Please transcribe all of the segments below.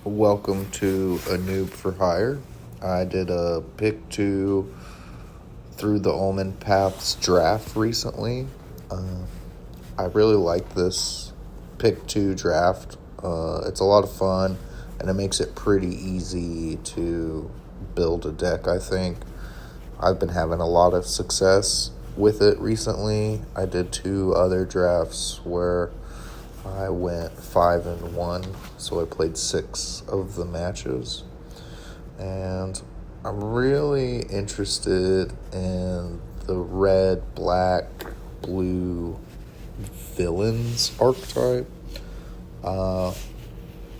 Welcome to a Noob for Hire. I did a pick two through the Omen Paths draft recently. Uh, I really like this pick two draft. It's a lot of fun and it makes it pretty easy to build a deck, I think. I've been having a lot of success with it recently. I did two other drafts where I went 5-1, so I played 6 of the matches. And I'm really interested in the red, black, blue villains archetype. Uh,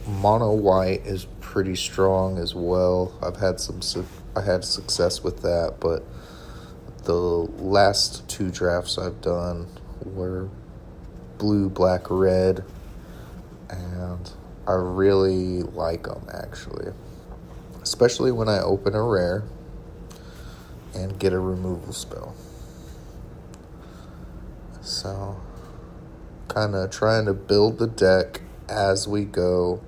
Mono white is pretty strong as well. I had success with that, but the last two drafts I've done were blue, black, red, and I really like them actually, especially when I open a rare and get a removal spell. So, kind of trying to build the deck as we go,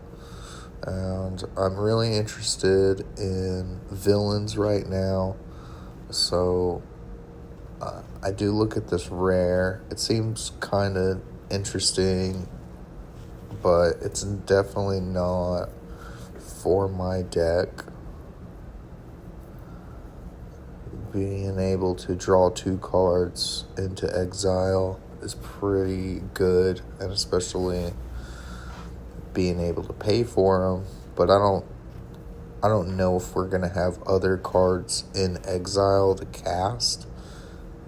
and I'm really interested in villains right now. So, I do look at this rare. It seems kind of interesting, but it's definitely not for my deck. Being able to draw 2 cards into exile is pretty good, and especially being able to pay for them. But I don't know if we're gonna have other cards in exile to cast.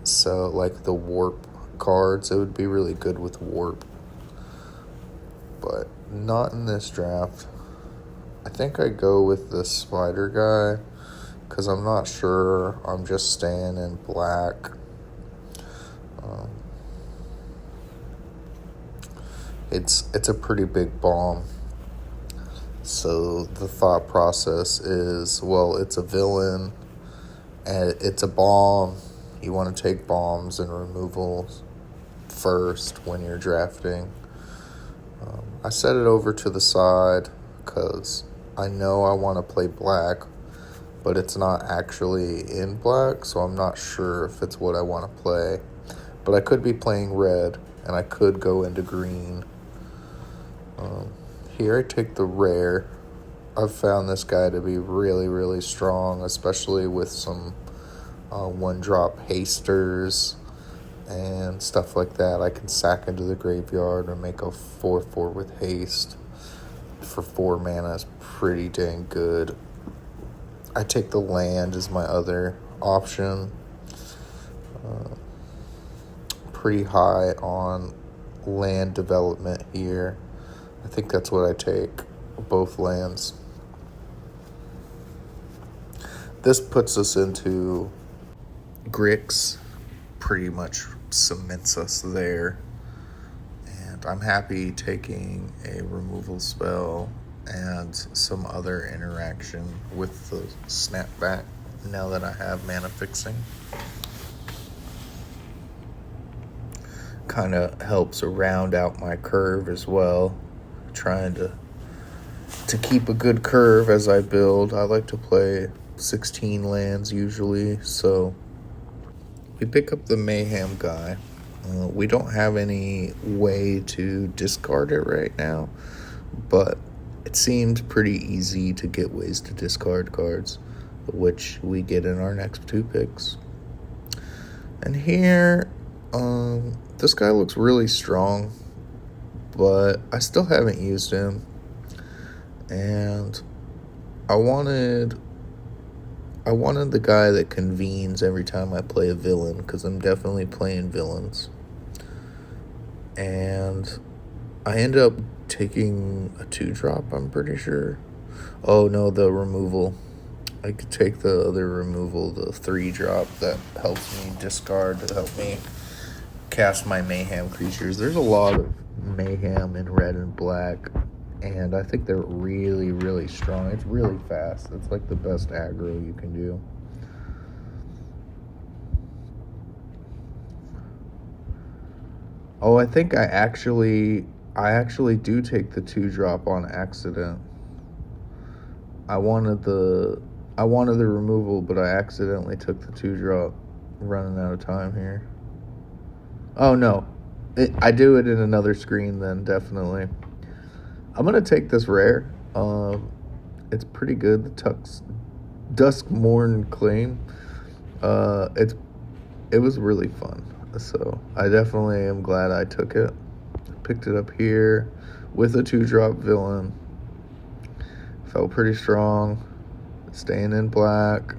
So like the warp cards, it would be really good with warp, but not in this draft. I think I go with the spider guy because I'm not sure. I'm just staying in black. It's a pretty big bomb. So the thought process is, well, it's a villain and it's a bomb. You want to take bombs and removals first when you're drafting. I set it over to the side because I know I want to play black, but it's not actually in black, so I'm not sure if it's what I want to play. But I could be playing red, and I could go into green. Here I take the rare. I've found this guy to be really, really strong, especially with some one-drop hasters and stuff like that. I can sack into the graveyard or make a 4/4 with haste for 4 mana is pretty dang good. I take the land as my other option. Pretty high on land development here. I think that's what I take, both lands. This puts us into Grix, pretty much cements us there. And I'm happy taking a removal spell and some other interaction with the snapback now that I have mana fixing. Kind of helps round out my curve as well. Trying to keep a good curve as I build. I like to play 16 lands usually, so we pick up the Mayhem guy. We don't have any way to discard it right now, but it seemed pretty easy to get ways to discard cards, which we get in our next 2 picks. And here, this guy looks really strong, but I still haven't used him. And I wanted the guy that convenes every time I play a villain, because I'm definitely playing villains. And I ended up taking a 2-drop, I'm pretty sure. Oh no, the removal. I could take the other removal, the 3-drop that helps me discard to help me cast my mayhem creatures. There's a lot of mayhem in red and black, and I think they're really, really strong. It's really fast. It's like the best aggro you can do. Oh, I think I actually do take the 2-drop on accident. I wanted the removal, but I accidentally took the 2-drop. Running out of time here. Oh no, I do it in another screen then, definitely. I'm gonna take this rare. It's pretty good. The Duskmorn Claim. It was really fun. So I definitely am glad I took it. Picked it up here with a 2-drop villain. Felt pretty strong. Staying in black.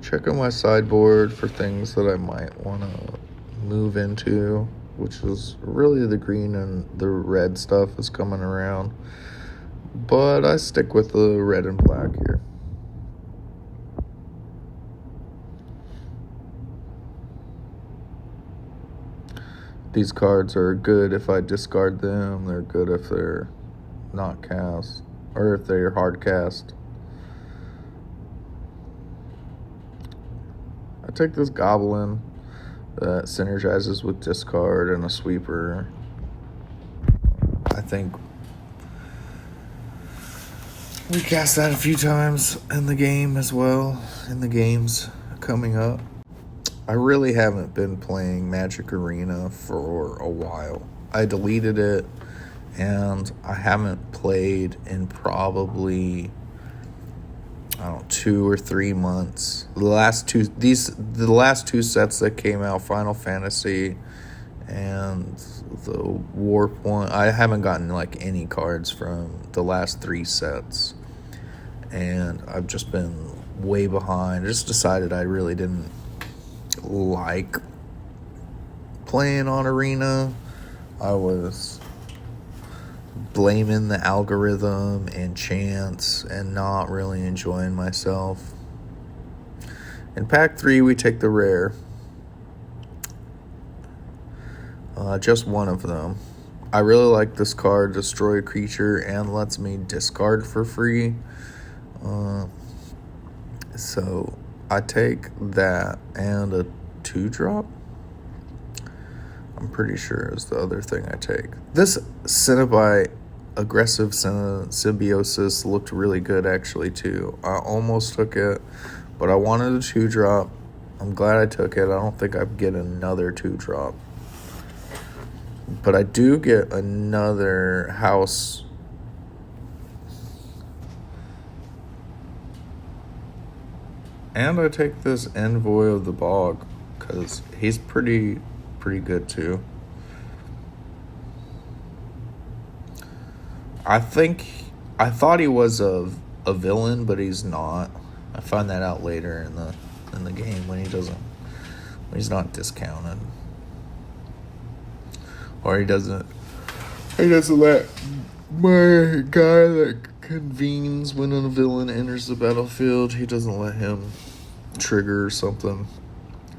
Checking my sideboard for things that I might want to move into, which is really the green and the red stuff is coming around. But I stick with the red and black here. These cards are good if I discard them. They're good if they're not cast, or if they're hard cast. I take this goblin that synergizes with discard and a sweeper. I think we cast that a few times in the game as well, in the games coming up. I really haven't been playing Magic Arena for a while. I deleted it, and I haven't played in probably, 2 or 3 months. The last two sets that came out, Final Fantasy and the Warp one, I haven't gotten any cards from the last 3 sets, and I've just been way behind. I just decided I really didn't like playing on Arena. I was blaming the algorithm and chance and not really enjoying myself. In pack 3, we take the rare. Just one of them. I really like this card, destroy a creature, and lets me discard for free. So I take that and a 2-drop. I'm pretty sure is the other thing I take. This Cenobite aggressive symbiosis looked really good actually too. I almost took it, but I wanted a 2-drop. I'm glad I took it. I don't think I'd get another 2-drop. But I do get another house. And I take this Envoy of the Bog because he's pretty good too. I thought he was a villain, but he's not. I find that out later in the game when he's not discounted. Or he doesn't let my guy that convenes when a villain enters the battlefield, he doesn't let him trigger something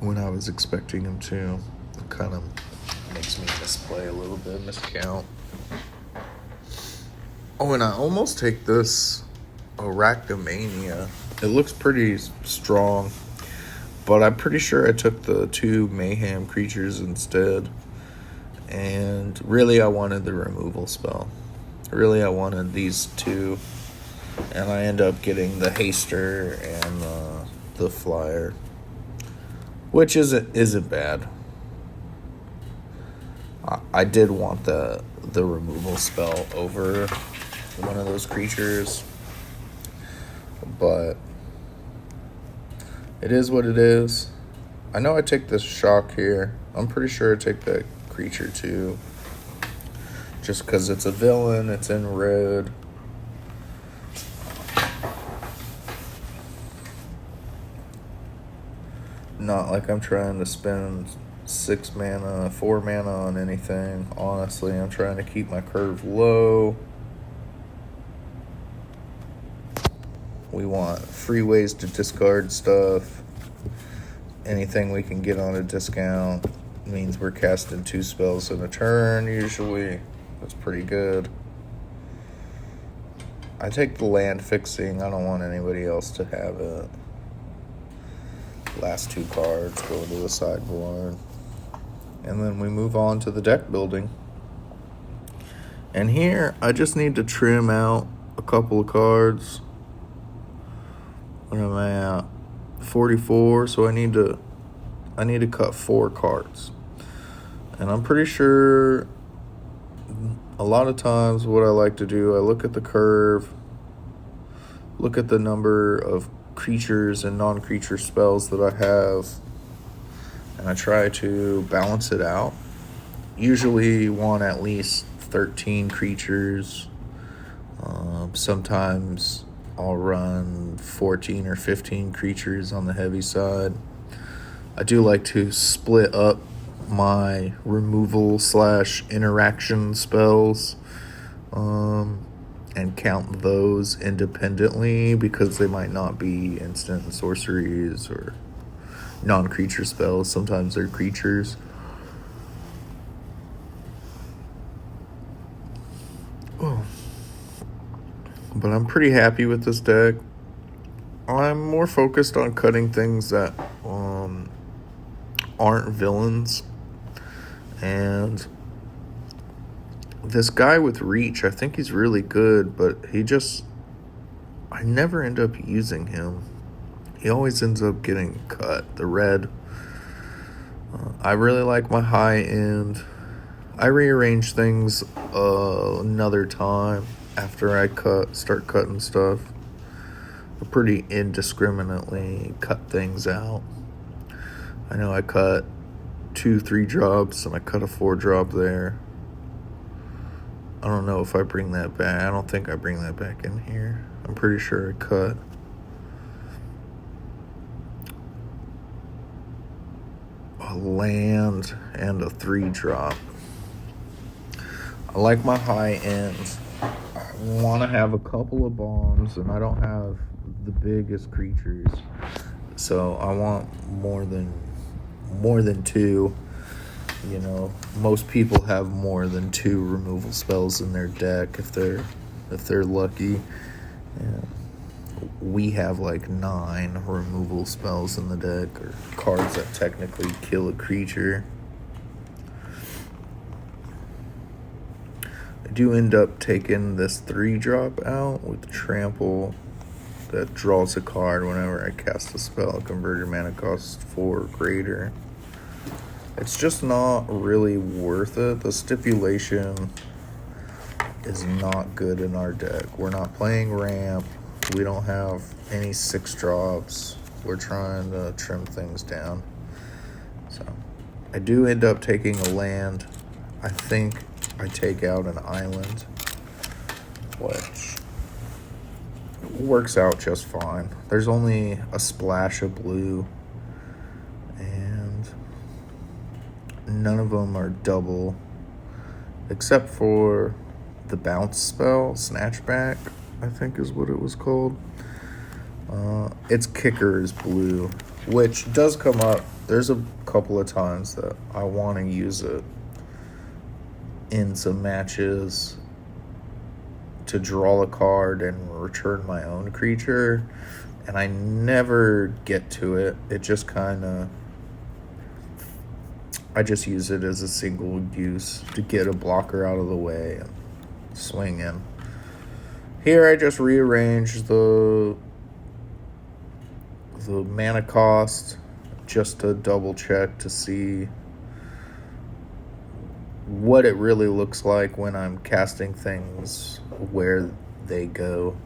when I was expecting him to. It kind of makes me misplay a little bit, miscount. Oh, and I almost take this Arachnomania. It looks pretty strong, but I'm pretty sure I took the 2 Mayhem creatures instead. And really, I wanted the removal spell. Really, I wanted these 2. And I end up getting the Haster and the Flyer, which isn't bad. I did want the removal spell over one of those creatures, but it is what it is. I know I take this Shock here. I'm pretty sure I take that creature too, just because it's a villain, it's in red. Not like I'm trying to spend 6 mana, 4 mana on anything. Honestly, I'm trying to keep my curve low. We want free ways to discard stuff. Anything we can get on a discount means we're casting 2 spells in a turn, usually. That's pretty good. I take the land fixing. I don't want anybody else to have it. Last 2 cards go into the sideboard. And then we move on to the deck building. And here, I just need to trim out a couple of cards. What am I at? 44, so I need to cut 4 cards. And I'm pretty sure a lot of times what I like to do, I look at the curve, look at the number of creatures and non-creature spells that I have, and I try to balance it out. Usually want at least 13 creatures. Sometimes I'll run 14 or 15 creatures on the heavy side. I do like to split up my removal / interaction spells and count those independently, because they might not be instant sorceries or non-creature spells. Sometimes they're creatures. But I'm pretty happy with this deck. I'm more focused on cutting things that aren't villains. And this guy with reach, I think he's really good, but I never end up using him. He always ends up getting cut. The red. I really like my high end. I rearrange things another time after I start cutting stuff. I pretty indiscriminately cut things out. I know I cut 2 3-drops and I cut a 4-drop there. I don't know if I bring that back. I don't think I bring that back in here. I'm pretty sure I cut a land and a 3-drop. I like my high ends. I want to have a couple of bombs, and I don't have the biggest creatures, so I want more than 2. You know, most people have more than 2 removal spells in their deck if they're lucky. And we have like 9 removal spells in the deck, or cards that technically kill a creature. I do end up taking this 3-drop out with trample that draws a card whenever I cast a spell. Convert mana cost 4 or greater. It's just not really worth it. The stipulation is not good in our deck. We're not playing ramp. We don't have any 6-drops. We're trying to trim things down. So I do end up taking a land. I think I take out an island, which works out just fine. There's only a splash of blue, and none of them are double, except for the bounce spell, Snatchback, I think is what it was called. Its kicker is blue, which does come up. There's a couple of times that I want to use it in some matches to draw a card and return my own creature, and I never get to it. It just I just use it as a single use to get a blocker out of the way and swing in. Here I just rearrange the mana cost just to double check to see what it really looks like when I'm casting things where they go.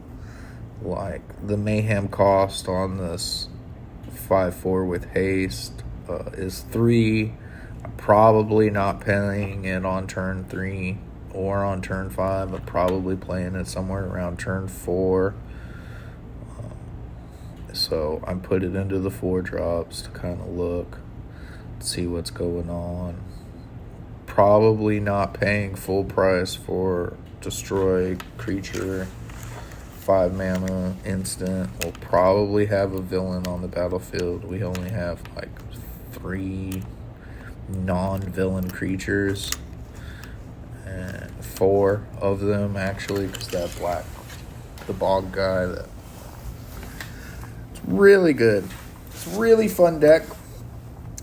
Like the mayhem cost on this 5/4 with haste is 3. I'm probably not playing it on turn 3 or on turn 5. I'm probably playing it somewhere around turn 4. So I put it into the 4-drops to kind of look, see what's going on. Probably not paying full price for destroy creature, 5 mana instant. We'll probably have a villain on the battlefield. We only have like 3 non-villain creatures, and 4 of them actually, because that the bog guy, it's really good. It's a really fun deck.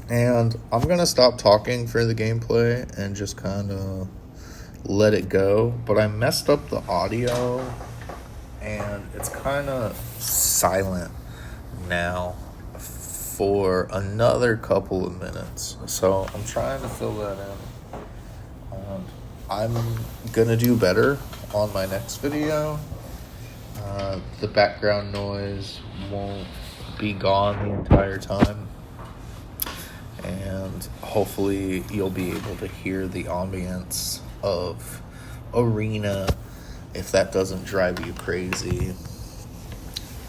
And I'm going to stop talking for the gameplay and just kind of let it go, but I messed up the audio and it's kind of silent now for another couple of minutes. So I'm trying to fill that in. I'm gonna do better on my next video. The background noise won't be gone the entire time, and hopefully you'll be able to hear the ambience of arena if that doesn't drive you crazy.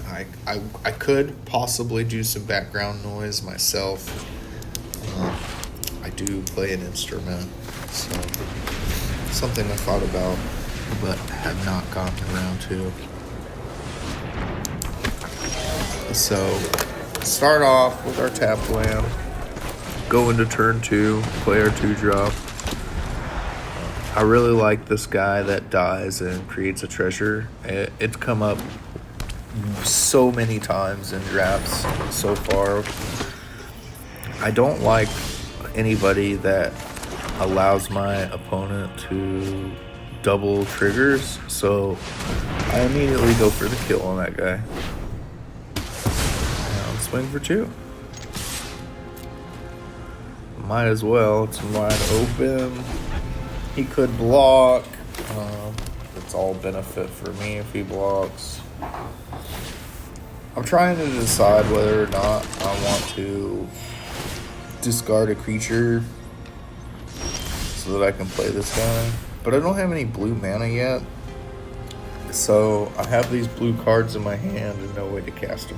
I could possibly do some background noise myself. I do play an instrument, so something I thought about but have not gotten around to. So start off with our tap land, go into turn 2, play our 2-drop. I really like this guy that dies and creates a treasure. It's come up so many times in drafts so far. I don't like anybody that allows my opponent to double triggers, so I immediately go for the kill on that guy. And swing for 2. Might as well. It's wide open. He could block. It's all benefit for me if he blocks. I'm trying to decide whether or not I want to discard a creature so that I can play this guy. But I don't have any blue mana yet. So I have these blue cards in my hand and no way to cast them.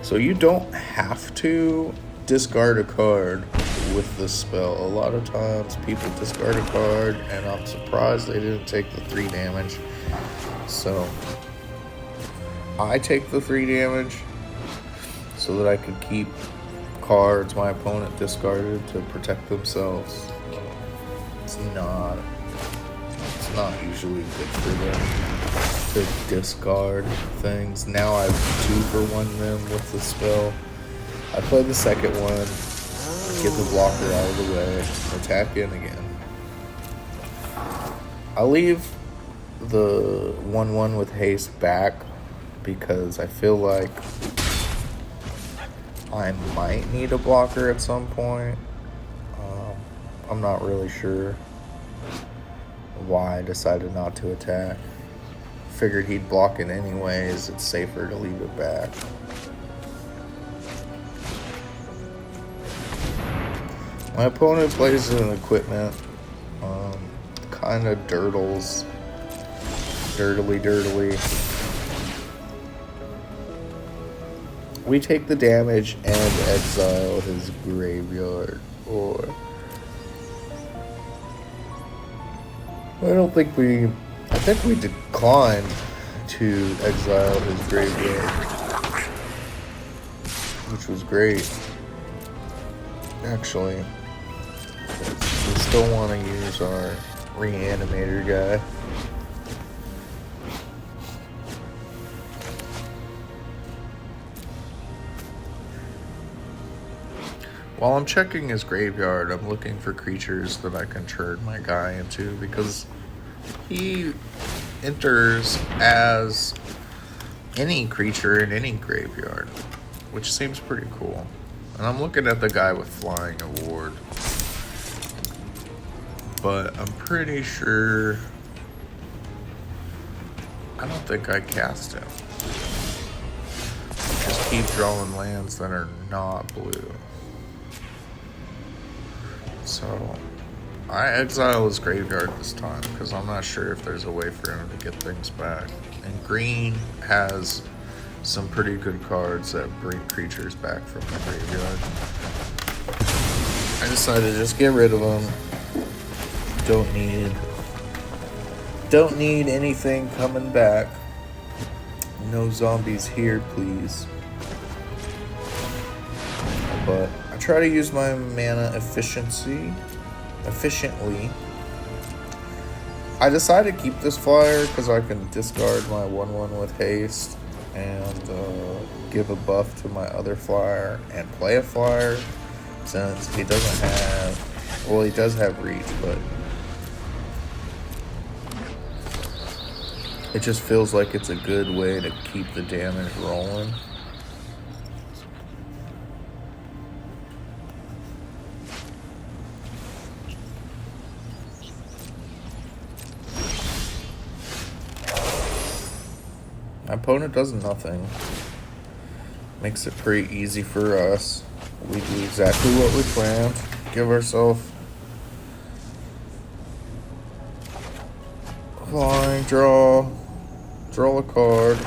So you don't have to discard a card with this spell. A lot of times people discard a card and I'm surprised they didn't take the 3 damage. So I take the 3 damage so that I could keep cards my opponent discarded to protect themselves. It's not usually good for them to discard things. Now I've 2-for-1 them with the spell. I play the second one, get the blocker out of the way, attack in again. I leave the 1/1 with haste back because I feel like I might need a blocker at some point. I'm not really sure why I decided not to attack. Figured he'd block it anyways, it's safer to leave it back. My opponent plays an equipment, kind of dirtily. We take the damage and exile his graveyard, or I think we declined to exile his graveyard, which was great, actually. We still want to use our reanimator guy. While I'm checking his graveyard, I'm looking for creatures that I can turn my guy into, because he enters as any creature in any graveyard, which seems pretty cool. And I'm looking at the guy with Flying Award, but I'm pretty sure I don't think I cast him. Just keep drawing lands that are not blue. So I exile his graveyard this time because I'm not sure if there's a way for him to get things back. And green has some pretty good cards that bring creatures back from the graveyard. I decided to just get rid of them. Don't need anything coming back. No zombies here, please. But I try to use my mana efficiently. I decided to keep this flyer because I can discard my 1/1 with haste and give a buff to my other flyer and play a flyer, since he doesn't have, well, he does have reach, but It just feels like it's a good way to keep the damage rolling. My opponent does nothing. Makes it pretty easy for us. We do exactly what we planned. Give ourselves flying, draw a card,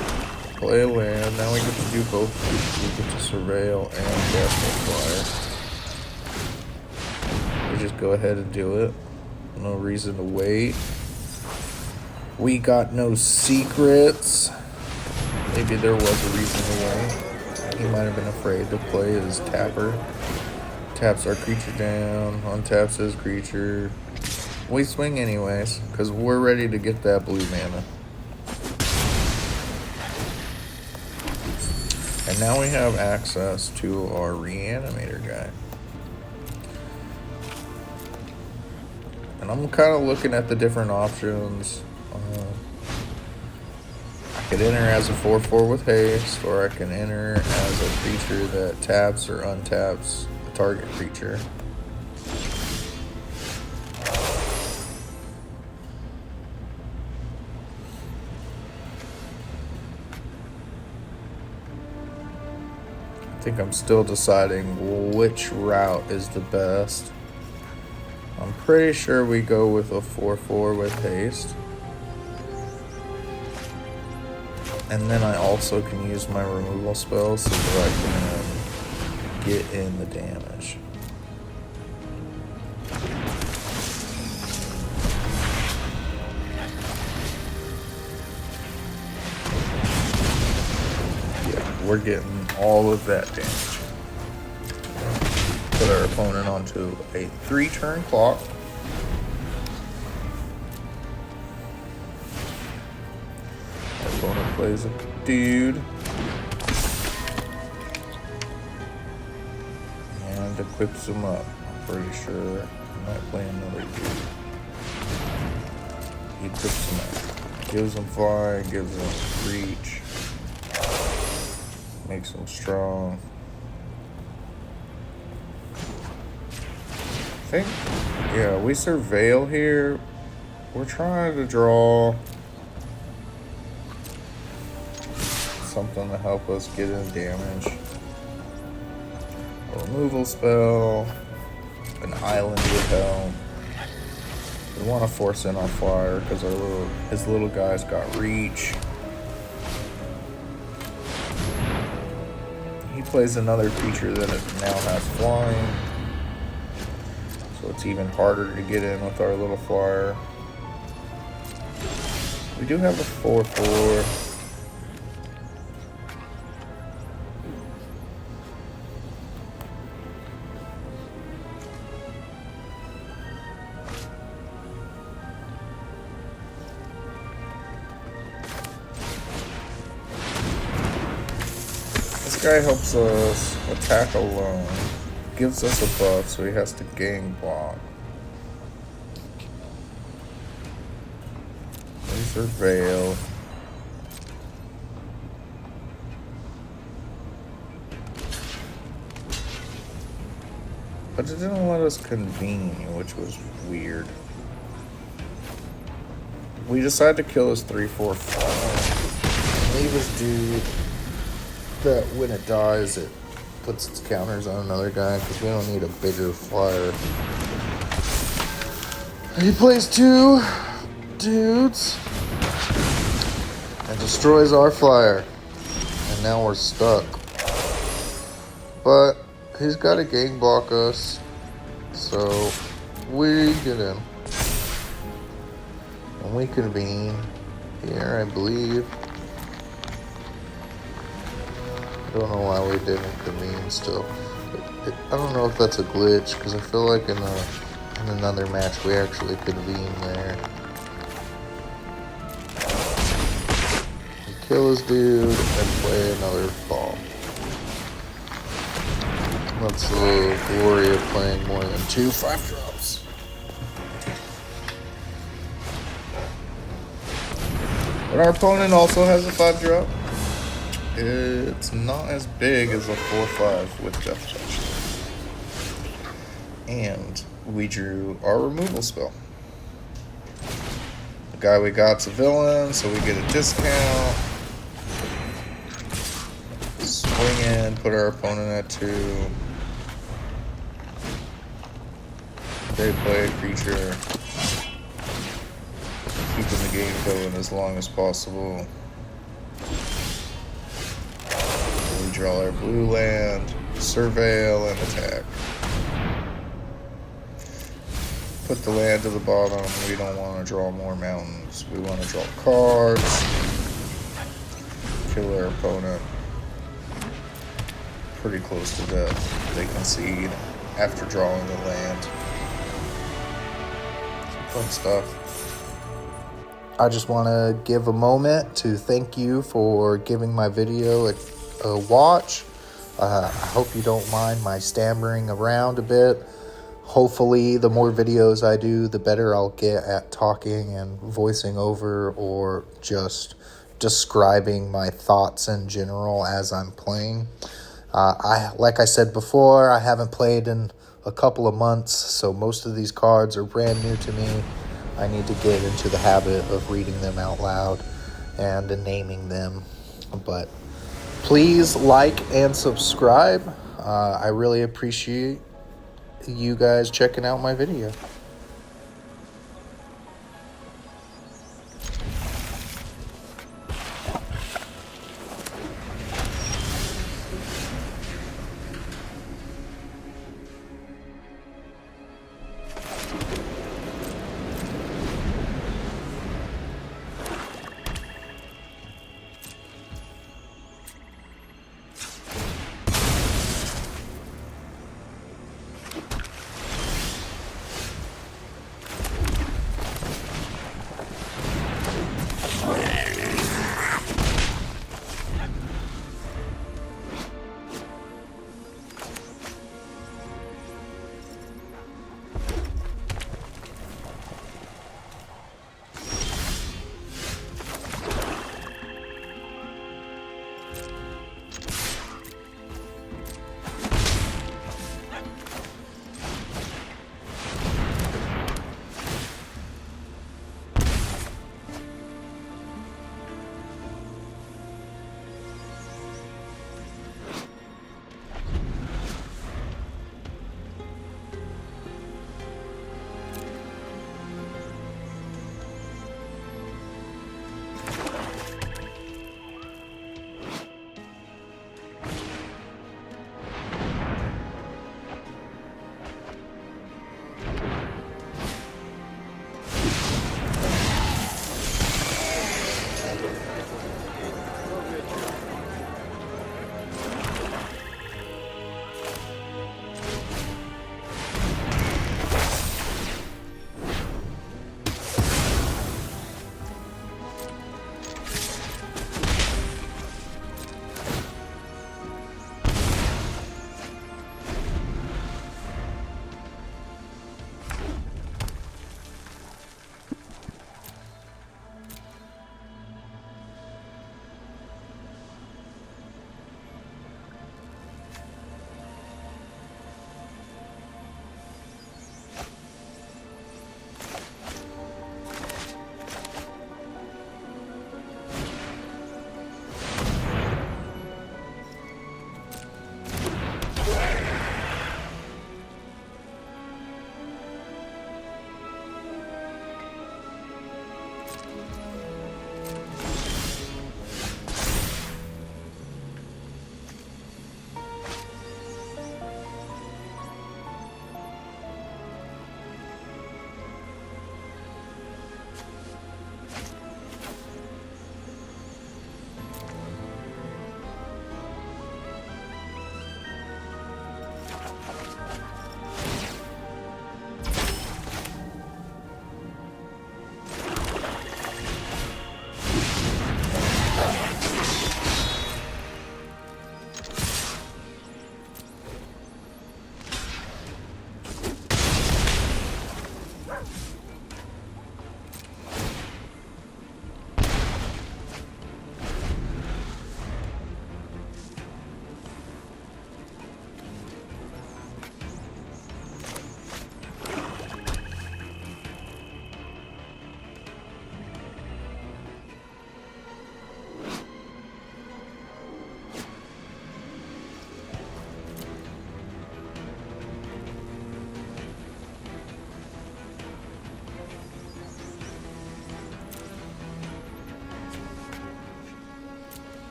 play a land. Now we get to do both. We get to surveil and cast a flyer. We just go ahead and do it. No reason to wait. We got no secrets. Maybe there was a reason to wait. He might have been afraid to play his tapper. Taps our creature down, untaps his creature. We swing anyways, because we're ready to get that blue mana. And now we have access to our reanimator guy. And I'm kind of looking at the different options. I could enter as a 4/4 with haste, or I can enter as a creature that taps or untaps a target creature. I think I'm still deciding which route is the best. I'm pretty sure we go with a 4/4 with haste. And then I also can use my removal spells so that I can get in the damage. Yeah, we're getting all of that damage. Put our opponent onto a 3-turn clock. Our opponent plays a dude. And equips him up. I'm pretty sure I might play another dude. He equips him up. Gives him fly, gives him reach. Makes him strong. I think, yeah, we surveil here. We're trying to draw something to help us get in damage. A removal spell, an island would help. We want to force in our flyer because his little guy's got reach. He plays another creature that now has flying. So it's even harder to get in with our little flyer. We do have a 4/4. This guy helps us attack alone. Gives us a buff, so he has to gang block. Laser Veil. But it didn't let us convene, which was weird. We decided to kill his 3/4 leave his dude. That when it dies, it puts its counters on another guy because we don't need a bigger flyer. He plays 2 dudes and destroys our flyer, and now we're stuck. But he's got to gang block us, so we get in. And we convene here, I believe. I don't know why we didn't convene still. I don't know if that's a glitch, because I feel like in another match we actually convene there. We kill his dude and play another ball. That's the glory of playing more than 2 5-drops. But our opponent also has a 5-drop. It's not as big as a 4/5 with Death Touch. And we drew our removal spell. The guy we got's a villain, so we get a discount. Swing in, put our opponent at 2. They play a creature. Keeping the game going as long as possible. We draw our blue land, surveil, and attack. Put the land to the bottom. We don't want to draw more mountains. We want to draw cards. Kill our opponent. Pretty close to death. They concede after drawing the land. Some fun stuff. I just want to give a moment to thank you for giving my video a watch. I hope you don't mind my stammering around a bit. Hopefully, the more videos I do, the better I'll get at talking and voicing over or just describing my thoughts in general as I'm playing. Like I said before, I haven't played in a couple of months, so most of these cards are brand new to me. I need to get into the habit of reading them out loud and naming them. But please like and subscribe. I really appreciate you guys checking out my video.